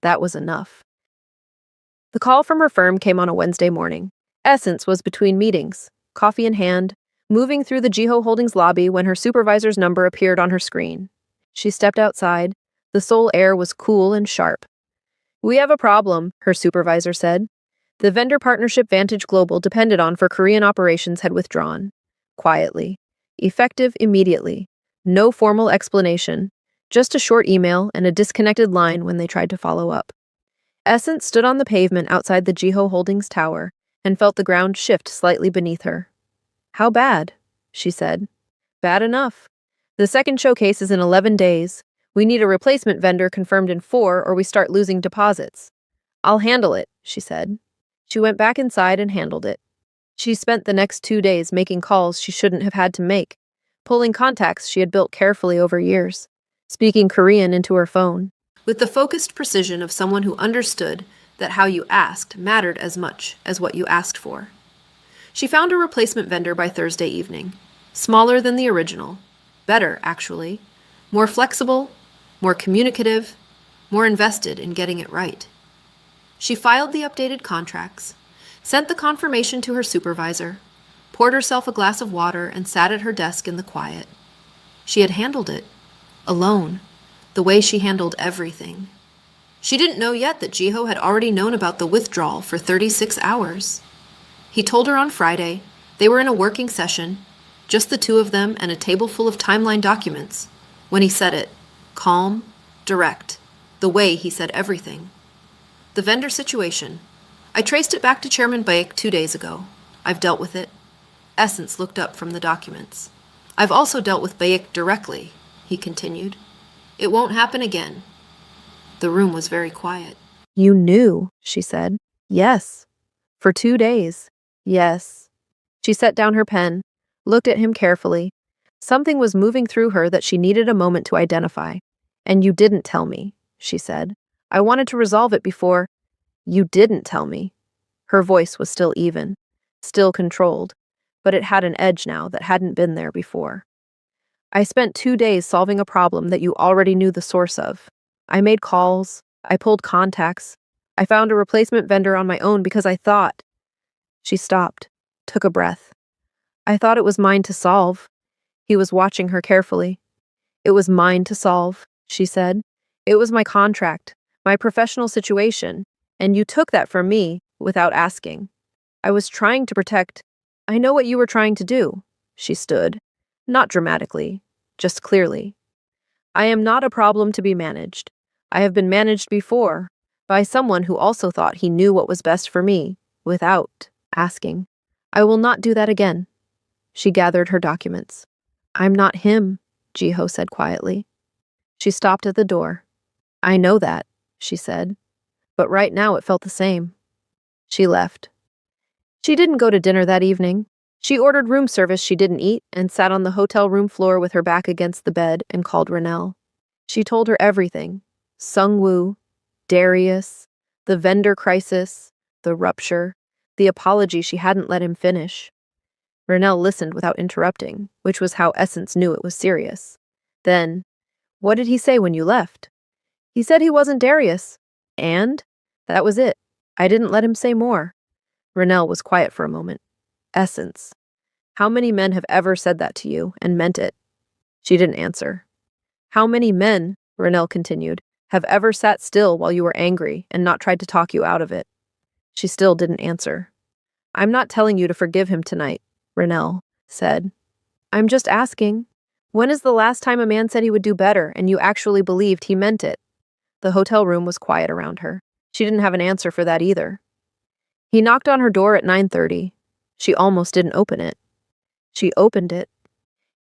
that was enough. The call from her firm came on a Wednesday morning. Essence was between meetings, coffee in hand, moving through the Jiho Holdings lobby when her supervisor's number appeared on her screen. She stepped outside. The Seoul air was cool and sharp. We have a problem, her supervisor said. The vendor partnership Vantage Global depended on for Korean operations had withdrawn. Quietly. Effective immediately. No formal explanation. Just a short email and a disconnected line when they tried to follow up. Essence stood on the pavement outside the Jiho Holdings tower and felt the ground shift slightly beneath her. How bad? She said. Bad enough. The second showcase is in 11 days. We need a replacement vendor confirmed in 4 or we start losing deposits. I'll handle it, she said. She went back inside and handled it. She spent the next 2 days making calls she shouldn't have had to make, pulling contacts she had built carefully over years, speaking Korean into her phone, with the focused precision of someone who understood that how you asked mattered as much as what you asked for. She found a replacement vendor by Thursday evening. Smaller than the original. Better, actually. More flexible, more communicative, more invested in getting it right. She filed the updated contracts, sent the confirmation to her supervisor, poured herself a glass of water, and sat at her desk in the quiet. She had handled it, alone, the way she handled everything. She didn't know yet that Jiho had already known about the withdrawal for 36 hours. He told her on Friday. They were in a working session, just the two of them and a table full of timeline documents, when he said it, calm, direct, the way he said everything. The vendor situation. I traced it back to Chairman Baek 2 days ago. I've dealt with it. Essence looked up from the documents. I've also dealt with Baek directly, he continued. It won't happen again. The room was very quiet. You knew, she said. Yes. For 2 days. Yes. She set down her pen, looked at him carefully. Something was moving through her that she needed a moment to identify. And you didn't tell me, she said. I wanted to resolve it before. You didn't tell me. Her voice was still even, still controlled, but it had an edge now that hadn't been there before. I spent 2 days solving a problem that you already knew the source of. I made calls. I pulled contacts. I found a replacement vendor on my own because I thought. She stopped, took a breath. I thought it was mine to solve. He was watching her carefully. It was mine to solve, she said. It was my contract, my professional situation, and you took that from me without asking. I was trying to protect. I know what you were trying to do. She stood, not dramatically, just clearly. I am not a problem to be managed. I have been managed before by someone who also thought he knew what was best for me without asking. I will not do that again. She gathered her documents. I'm not him, Jiho said quietly. She stopped at the door. I know that, she said. But right now it felt the same. She left. She didn't go to dinner that evening. She ordered room service she didn't eat and sat on the hotel room floor with her back against the bed and called Renelle. She told her everything. Sungwoo, Darius, the vendor crisis, the rupture, the apology she hadn't let him finish. Renelle listened without interrupting, which was how Essence knew it was serious. Then, what did he say when you left? He said he wasn't Darius. And? That was it. I didn't let him say more. Renelle was quiet for a moment. Essence. How many men have ever said that to you and meant it? She didn't answer. How many men, Renelle continued, have ever sat still while you were angry and not tried to talk you out of it? She still didn't answer. I'm not telling you to forgive him tonight, Renelle said. I'm just asking. When is the last time a man said he would do better and you actually believed he meant it? The hotel room was quiet around her. She didn't have an answer for that either. He knocked on her door at 9:30. She almost didn't open it. She opened it.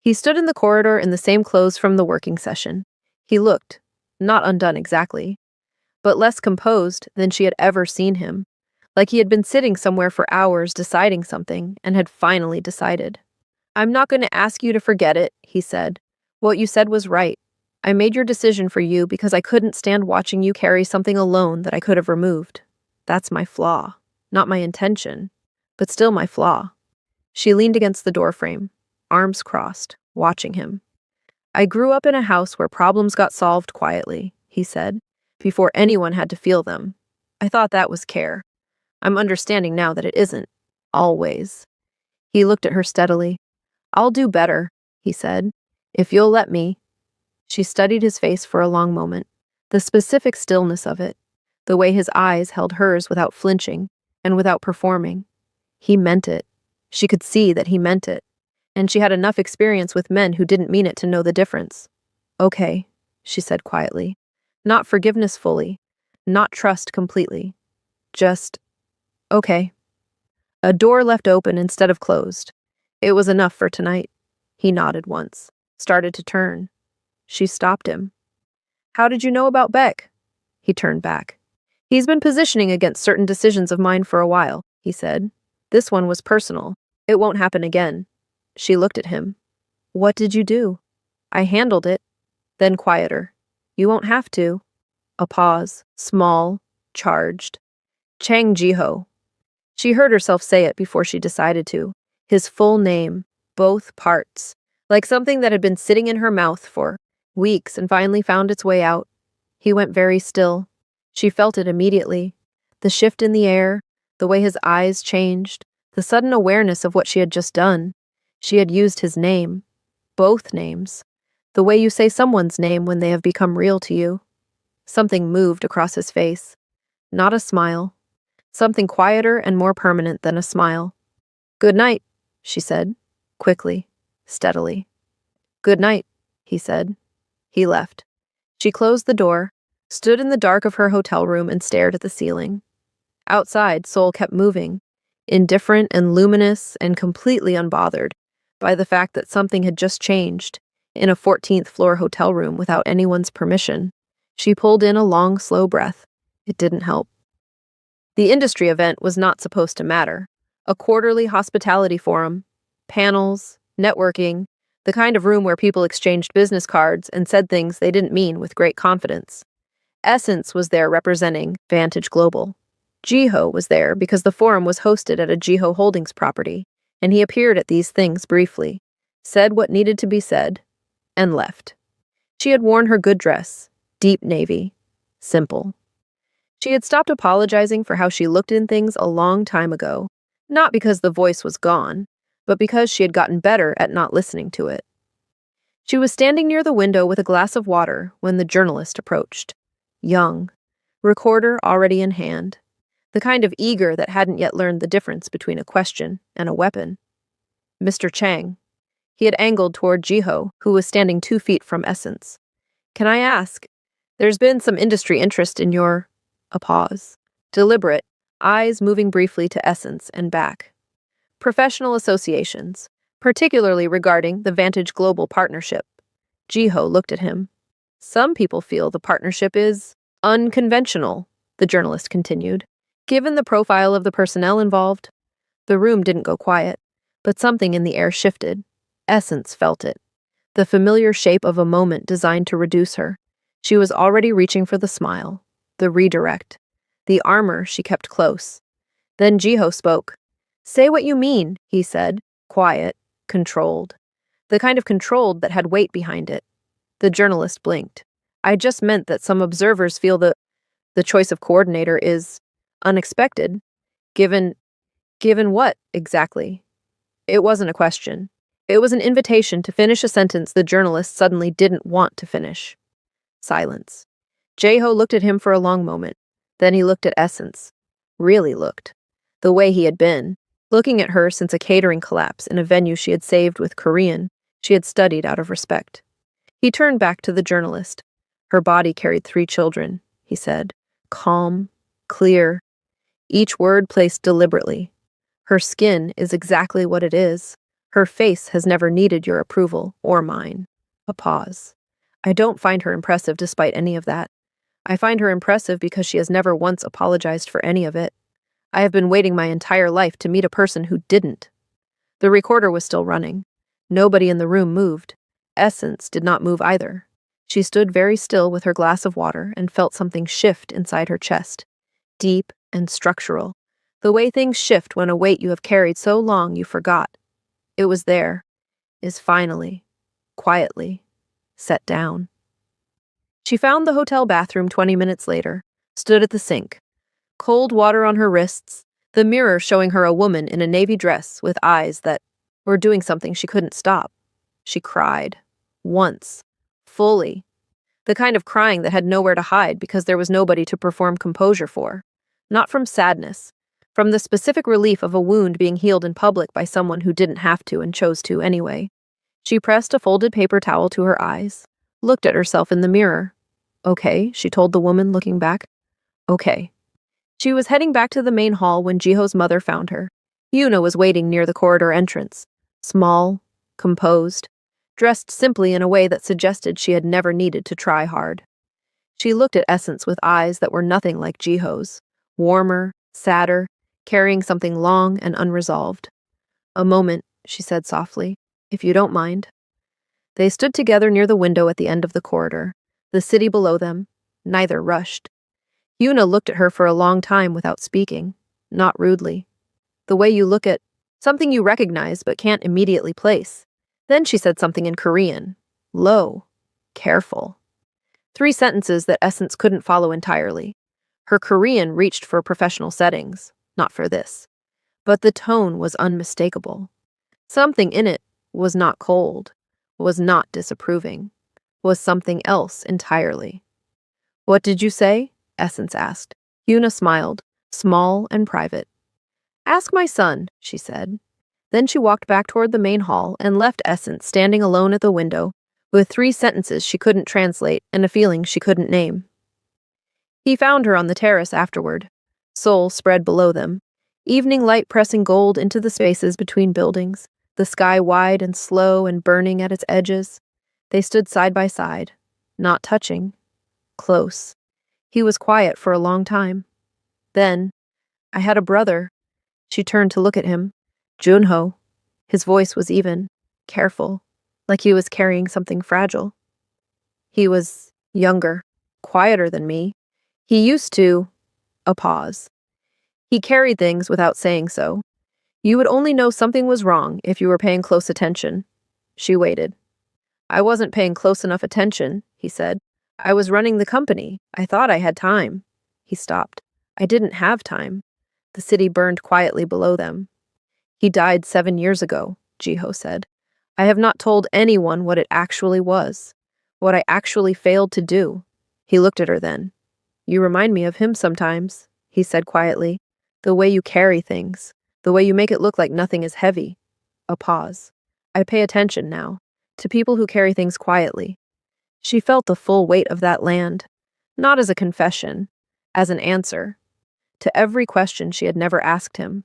He stood in the corridor in the same clothes from the working session. He looked, not undone exactly, but less composed than she had ever seen him, like he had been sitting somewhere for hours deciding something and had finally decided. I'm not going to ask you to forget it, he said. What you said was right. I made your decision for you because I couldn't stand watching you carry something alone that I could have removed. That's my flaw. Not my intention, but still my flaw. She leaned against the doorframe, arms crossed, watching him. I grew up in a house where problems got solved quietly, he said, before anyone had to feel them. I thought that was care. I'm understanding now that it isn't. Always. He looked at her steadily. I'll do better, he said, if you'll let me. She studied his face for a long moment, the specific stillness of it, the way his eyes held hers without flinching and without performing. He meant it. She could see that he meant it, and she had enough experience with men who didn't mean it to know the difference. Okay, she said quietly. Not forgiveness fully, not trust completely. Just, okay. A door left open instead of closed. It was enough for tonight. He nodded once, started to turn. She stopped him. How did you know about Beck? He turned back. He's been positioning against certain decisions of mine for a while, he said. This one was personal. It won't happen again. She looked at him. What did you do? I handled it. Then quieter. You won't have to. A pause, small, charged. Chang Jiho. She heard herself say it before she decided to. His full name, both parts, like something that had been sitting in her mouth for weeks and finally found its way out. He went very still. She felt it immediately. The shift in the air, the way his eyes changed, the sudden awareness of what she had just done. She had used his name. Both names. The way you say someone's name when they have become real to you. Something moved across his face. Not a smile. Something quieter and more permanent than a smile. "Good night," she said, quickly, steadily. "Good night," he said. He left. She closed the door, stood in the dark of her hotel room and stared at the ceiling. Outside, Seoul kept moving, indifferent and luminous and completely unbothered by the fact that something had just changed in a 14th floor hotel room without anyone's permission. She pulled in a long, slow breath. It didn't help. The industry event was not supposed to matter. A quarterly hospitality forum, panels, networking, the kind of room where people exchanged business cards and said things they didn't mean with great confidence. Essence was there representing Vantage Global. Jiho was there because the forum was hosted at a Jiho Holdings property, and he appeared at these things briefly, said what needed to be said, and left. She had worn her good dress, deep navy, simple. She had stopped apologizing for how she looked in things a long time ago, not because the voice was gone, but because she had gotten better at not listening to it. She was standing near the window with a glass of water when the journalist approached. Young, recorder already in hand, the kind of eager that hadn't yet learned the difference between a question and a weapon. "Mr. Chang." He had angled toward Jiho, who was standing 2 feet from Essence. "Can I ask? There's been some industry interest in your—" A pause. Deliberate, eyes moving briefly to Essence and back. "Professional associations, particularly regarding the Vantage Global Partnership." Jiho looked at him. "Some people feel the partnership is unconventional," the journalist continued, "given the profile of the personnel involved." The room didn't go quiet, but something in the air shifted. Essence felt it. The familiar shape of a moment designed to reduce her. She was already reaching for the smile, the redirect, the armor she kept close. Then Jiho spoke. "Say what you mean," he said, quiet, controlled. The kind of controlled that had weight behind it. The journalist blinked. "I just meant that some observers feel the choice of coordinator is unexpected, given what, exactly?" It wasn't a question. It was an invitation to finish a sentence the journalist suddenly didn't want to finish. Silence. Jiho looked at him for a long moment. Then he looked at Essence. Really looked. The way he had been. Looking at her since a catering collapse in a venue she had saved with Korean she had studied out of respect. He turned back to the journalist. "Her body carried 3 children," he said. Calm, clear, each word placed deliberately. "Her skin is exactly what it is. Her face has never needed your approval or mine." A pause. "I don't find her impressive despite any of that. I find her impressive because she has never once apologized for any of it. I have been waiting my entire life to meet a person who didn't." The recorder was still running. Nobody in the room moved. Essence did not move either. She stood very still with her glass of water and felt something shift inside her chest. Deep and structural. The way things shift when a weight you have carried so long you forgot. It was there. Is finally, quietly, set down. She found the hotel bathroom 20 minutes later, stood at the sink. Cold water on her wrists, the mirror showing her a woman in a navy dress with eyes that were doing something she couldn't stop. She cried. Once. Fully. The kind of crying that had nowhere to hide because there was nobody to perform composure for. Not from sadness. From the specific relief of a wound being healed in public by someone who didn't have to and chose to anyway. She pressed a folded paper towel to her eyes. Looked at herself in the mirror. "Okay," she told the woman, looking back. "Okay." She was heading back to the main hall when Jiho's mother found her. Yuna was waiting near the corridor entrance. Small, composed, dressed simply in a way that suggested she had never needed to try hard. She looked at Essence with eyes that were nothing like Jiho's. Warmer, sadder, carrying something long and unresolved. "A moment," she said softly, "if you don't mind." They stood together near the window at the end of the corridor. The city below them. Neither rushed. Yuna looked at her for a long time without speaking, not rudely. The way you look at something you recognize but can't immediately place. Then she said something in Korean. Low. Careful. 3 sentences that Essence couldn't follow entirely. Her Korean reached for professional settings, not for this. But the tone was unmistakable. Something in it was not cold, was not disapproving, was something else entirely. What did you say? Essence asked. Yuna smiled, small and private. Ask my son, she said. Then she walked back toward the main hall and left Essence standing alone at the window, with 3 sentences she couldn't translate and a feeling she couldn't name. He found her on the terrace afterward. Seoul spread below them, evening light pressing gold into the spaces between buildings, the sky wide and slow and burning at its edges. They stood side by side, not touching, close. He was quiet for a long time. Then, I had a brother. She turned to look at him. Junho. His voice was even, careful, like he was carrying something fragile. He was younger, quieter than me. He used to... A pause. He carried things without saying so. You would only know something was wrong if you were paying close attention. She waited. I wasn't paying close enough attention, he said. I was running the company. I thought I had time. He stopped. I didn't have time. The city burned quietly below them. He died 7 years ago, Jiho said. I have not told anyone what it actually was, what I actually failed to do. He looked at her then. You remind me of him sometimes, he said quietly. The way you carry things, the way you make it look like nothing is heavy. A pause. I pay attention now, to people who carry things quietly. She felt the full weight of that land, not as a confession, as an answer, to every question she had never asked him.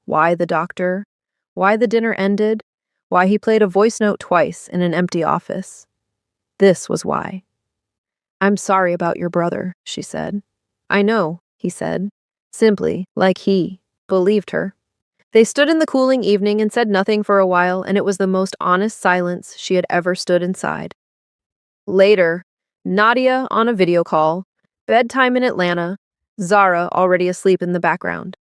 Why the doctor? Why the dinner ended? Why he played a voice note twice in an empty office? This was why. I'm sorry about your brother, she said. I know, he said, simply, like he believed her. They stood in the cooling evening and said nothing for a while, and it was the most honest silence she had ever stood inside. Later, Nadia on a video call, bedtime in Atlanta, Zara already asleep in the background.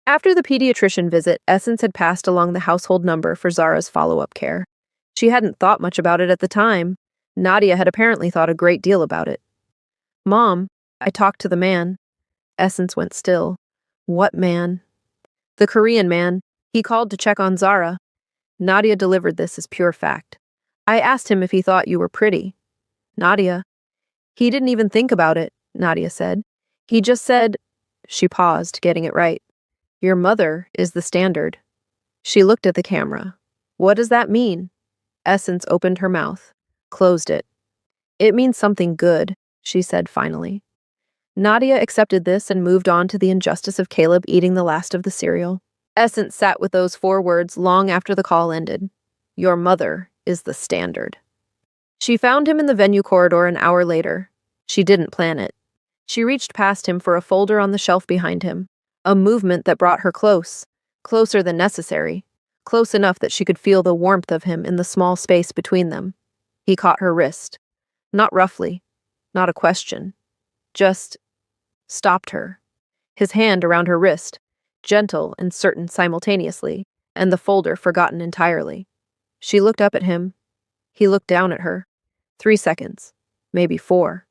After the pediatrician visit, Essence had passed along the household number for Zara's follow-up care. She hadn't thought much about it at the time. Nadia had apparently thought a great deal about it. Mom, I talked to the man. Essence went still. What man? The Korean man. He called to check on Zara. Nadia delivered this as pure fact. I asked him if he thought you were pretty. Nadia. He didn't even think about it, Nadia said. He just said... She paused, getting it right. Your mother is the standard. She looked at the camera. What does that mean? Essence opened her mouth, closed it. It means something good, she said finally. Nadia accepted this and moved on to the injustice of Caleb eating the last of the cereal. Essence sat with those 4 words long after the call ended. Your mother is the standard. She found him in the venue corridor an hour later. She didn't plan it. She reached past him for a folder on the shelf behind him, a movement that brought her close, closer than necessary, close enough that she could feel the warmth of him in the small space between them. He caught her wrist. Not roughly, not a question, just stopped her. His hand around her wrist, gentle and certain simultaneously, and the folder forgotten entirely. She looked up at him. He looked down at her. 3 seconds, maybe 4.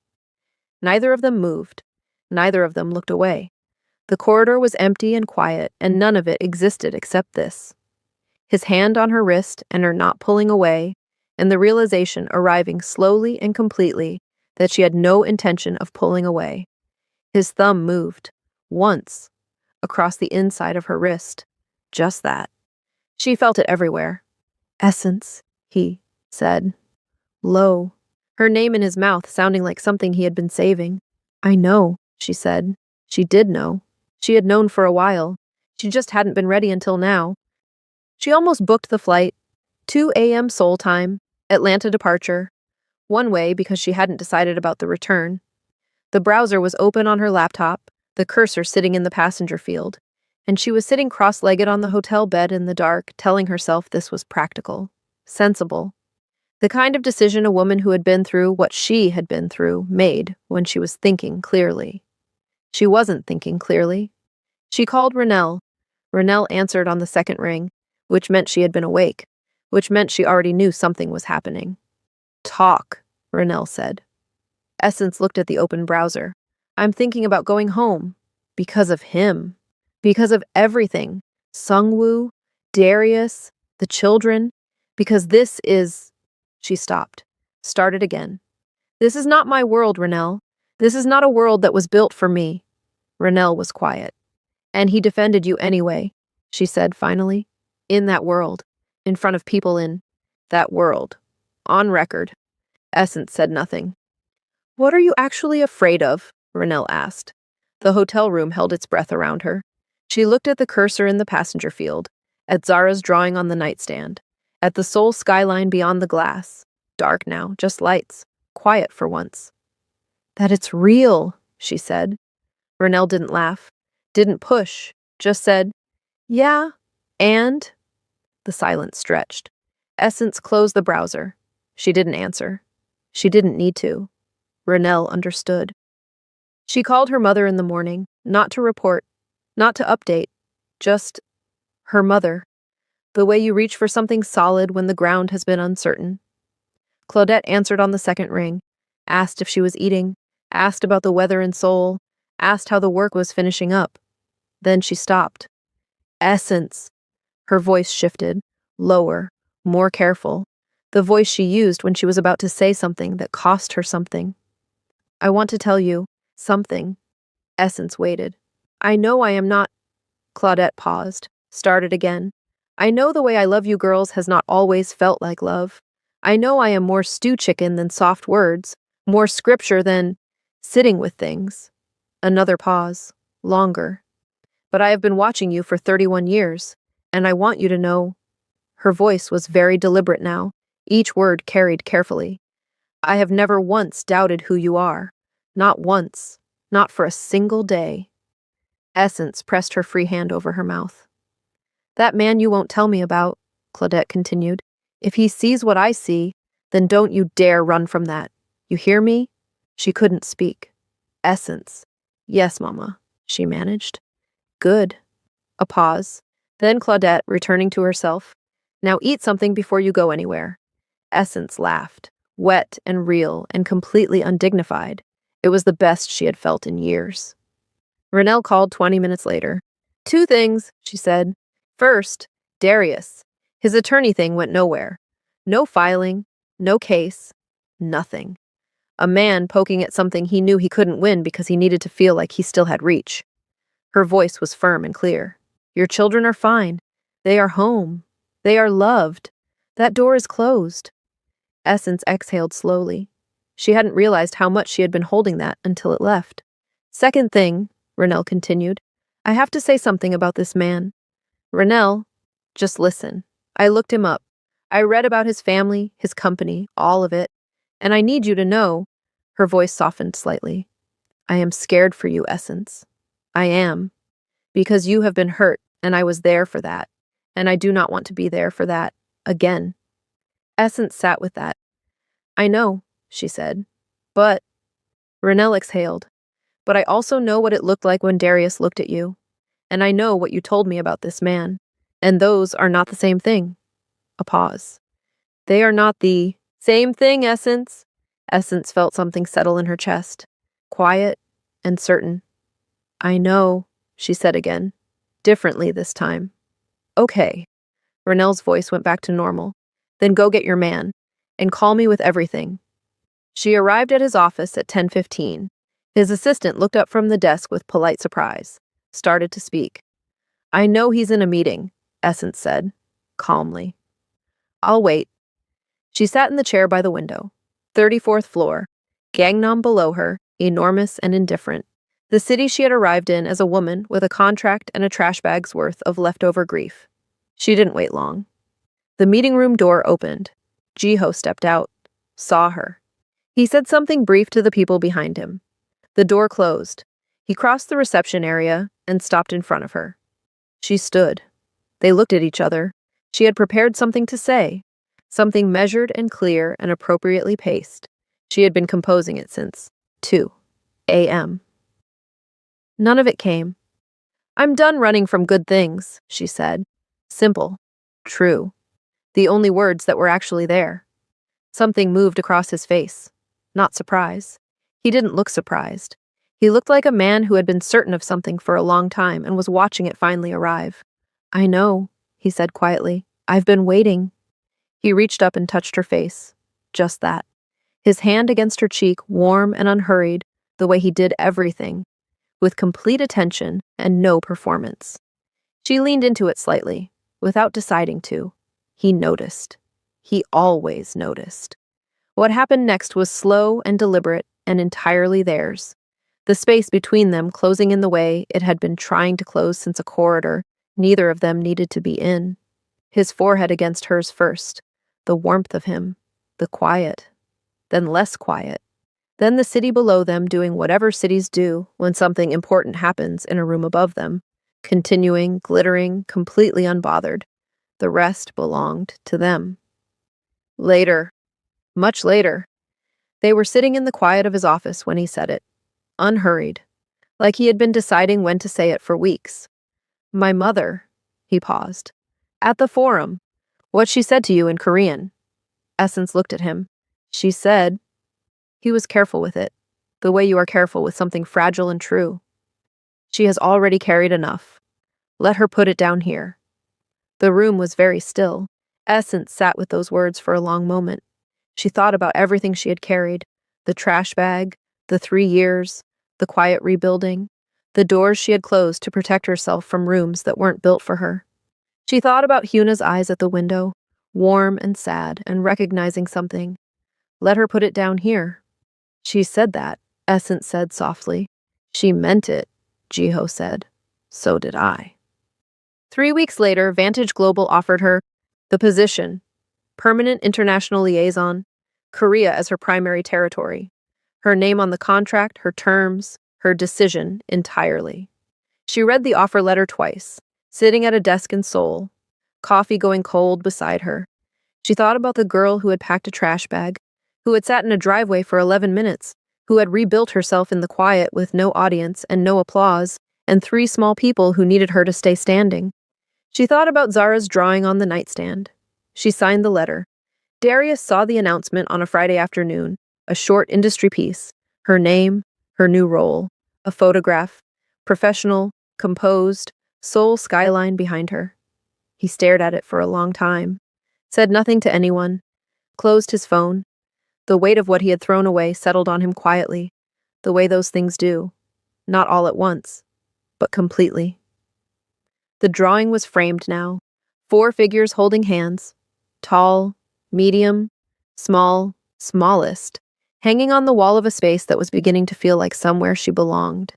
Neither of them moved. Neither of them looked away. The corridor was empty and quiet, and none of it existed except this. His hand on her wrist and her not pulling away, and the realization arriving slowly and completely that she had no intention of pulling away. His thumb moved, once, across the inside of her wrist. Just that. She felt it everywhere. Essence, he said. Low. Her name in his mouth sounding like something he had been saving. I know, she said. She did know. She had known for a while. She just hadn't been ready until now. She almost booked the flight. 2 a.m. Seoul time, Atlanta departure. One way because she hadn't decided about the return. The browser was open on her laptop, the cursor sitting in the passenger field, and she was sitting cross-legged on the hotel bed in the dark, telling herself this was practical, sensible. The kind of decision a woman who had been through what she had been through made when she was thinking clearly. She wasn't thinking clearly. She called Renelle. Renelle answered on the second ring, which meant she had been awake, which meant she already knew something was happening. Talk, Renelle said. Essence looked at the open browser. I'm thinking about going home. Because of him. Because of everything. Sungwoo, Darius, the children. Because this is... She stopped. Started again. This is not my world, Renelle. This is not a world that was built for me. Renelle was quiet. And he defended you anyway, she said finally. In that world. In front of people in that world. On record. Essence said nothing. What are you actually afraid of? Renelle asked. The hotel room held its breath around her. She looked at the cursor in the passenger field, at Zara's drawing on the nightstand, at the Seoul skyline beyond the glass. Dark now, just lights. Quiet for once. That it's real, she said. Renelle didn't laugh, didn't push, just said, yeah, and? The silence stretched. Essence closed the browser. She didn't answer. She didn't need to. Renelle understood. She called her mother in the morning, not to report, not to update, just her mother. The way you reach for something solid when the ground has been uncertain. Claudette answered on the second ring, asked if she was eating, asked about the weather in Seoul, asked how the work was finishing up. Then she stopped. Essence. Her voice shifted, lower, more careful, the voice she used when she was about to say something that cost her something. I want to tell you something. Essence waited. I know I am not... Claudette paused, started again. I know the way I love you girls has not always felt like love. I know I am more stew chicken than soft words, more scripture than sitting with things. Another pause, longer. But I have been watching you for 31 years, and I want you to know... Her voice was very deliberate now, each word carried carefully. I have never once doubted who you are. Not once. Not for a single day. Essence pressed her free hand over her mouth. That man you won't tell me about, Claudette continued. If he sees what I see, then don't you dare run from that. You hear me? She couldn't speak. Essence. Yes, Mama, she managed. Good. A pause. Then Claudette, returning to herself. Now eat something before you go anywhere. Essence laughed, wet and real and completely undignified. It was the best she had felt in years. Renelle called 20 minutes later. 2 things, she said. First, Darius. His attorney thing went nowhere. No filing, no case, nothing. A man poking at something he knew he couldn't win because he needed to feel like he still had reach. Her voice was firm and clear. Your children are fine. They are home. They are loved. That door is closed. Essence exhaled slowly. She hadn't realized how much she had been holding that until it left. Second thing, Renelle continued, I have to say something about this man. Renelle, just listen. I looked him up. I read about his family, his company, all of it. And I need you to know, her voice softened slightly. I am scared for you, Essence. I am. Because you have been hurt, and I was there for that. And I do not want to be there for that again. Essence sat with that. I know, she said. But... Renelle exhaled. But I also know what it looked like when Darius looked at you. And I know what you told me about this man. And those are not the same thing. A pause. They are not the same thing, Essence. Essence felt something settle in her chest. Quiet and certain. I know, she said again. Differently this time. Okay. Renelle's voice went back to normal. Then go get your man. And call me with everything. She arrived at his office at 10:15. His assistant looked up from the desk with polite surprise. Started to speak. I know he's in a meeting, Essence said, calmly. I'll wait. She sat in the chair by the window. 34th floor. Gangnam below her, enormous and indifferent. The city she had arrived in as a woman with a contract and a trash bag's worth of leftover grief. She didn't wait long. The meeting room door opened. Jiho stepped out, saw her. He said something brief to the people behind him. The door closed. He crossed the reception area and stopped in front of her. She stood. They looked at each other. She had prepared something to say. Something measured and clear and appropriately paced. She had been composing it since 2 a.m. None of it came. "I'm done running from good things," she said. Simple. True. The only words that were actually there. Something moved across his face. Not surprise. He didn't look surprised. He looked like a man who had been certain of something for a long time and was watching it finally arrive. "I know," he said quietly. "I've been waiting." He reached up and touched her face. Just that. His hand against her cheek, warm and unhurried, the way he did everything, with complete attention and no performance. She leaned into it slightly, without deciding to. He noticed. He always noticed. What happened next was slow and deliberate and entirely theirs. The space between them closing in the way it had been trying to close since a corridor neither of them needed to be in. His forehead against hers first, the warmth of him, the quiet, then less quiet, then the city below them doing whatever cities do when something important happens in a room above them, continuing, glittering, completely unbothered. The rest belonged to them. Later, much later, they were sitting in the quiet of his office when he said it, unhurried, like he had been deciding when to say it for weeks. "My mother," he paused. "At the forum. What she said to you in Korean." Essence looked at him. "She said..." He was careful with it, the way you are careful with something fragile and true. "She has already carried enough. Let her put it down here." The room was very still. Essence sat with those words for a long moment. She thought about everything she had carried, the trash bag, the 3 years, the quiet rebuilding, the doors she had closed to protect herself from rooms that weren't built for her. She thought about Huna's eyes at the window, warm and sad, and recognizing something. "Let her put it down here." "She said that," Essence said softly. "She meant it," Jiho said. "So did I." 3 weeks later, Vantage Global offered her the position, Permanent International Liaison, Korea as her primary territory. Her name on the contract, her terms, her decision entirely. She read the offer letter twice, sitting at a desk in Seoul, coffee going cold beside her. She thought about the girl who had packed a trash bag, who had sat in a driveway for 11 minutes, who had rebuilt herself in the quiet with no audience and no applause, and 3 small people who needed her to stay standing. She thought about Zara's drawing on the nightstand. She signed the letter. Darius saw the announcement on a Friday afternoon, a short industry piece, her name, her new role, a photograph, professional, composed, Seoul skyline behind her. He stared at it for a long time, said nothing to anyone, closed his phone. The weight of what he had thrown away settled on him quietly, the way those things do, not all at once, but completely. The drawing was framed now, 4 figures holding hands, tall, medium, small, smallest, hanging on the wall of a space that was beginning to feel like somewhere she belonged.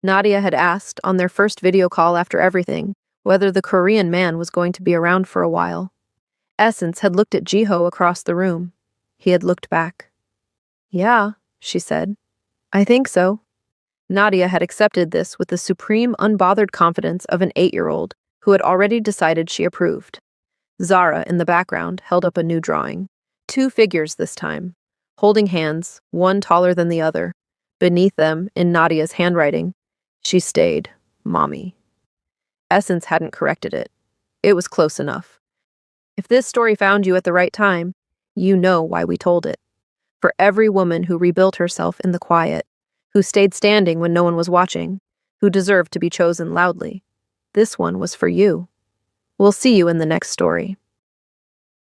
Nadia had asked, on their first video call after everything, whether the Korean man was going to be around for a while. Essence had looked at Jiho across the room. He had looked back. "Yeah," she said. "I think so." Nadia had accepted this with the supreme, unbothered confidence of an 8-year-old who had already decided she approved. Zara, in the background, held up a new drawing. 2 figures this time, holding hands, one taller than the other. Beneath them, in Nadia's handwriting, "She stayed, Mommy." Essence hadn't corrected it. It was close enough. If this story found you at the right time, you know why we told it. For every woman who rebuilt herself in the quiet, who stayed standing when no one was watching, who deserved to be chosen loudly. This one was for you. We'll see you in the next story.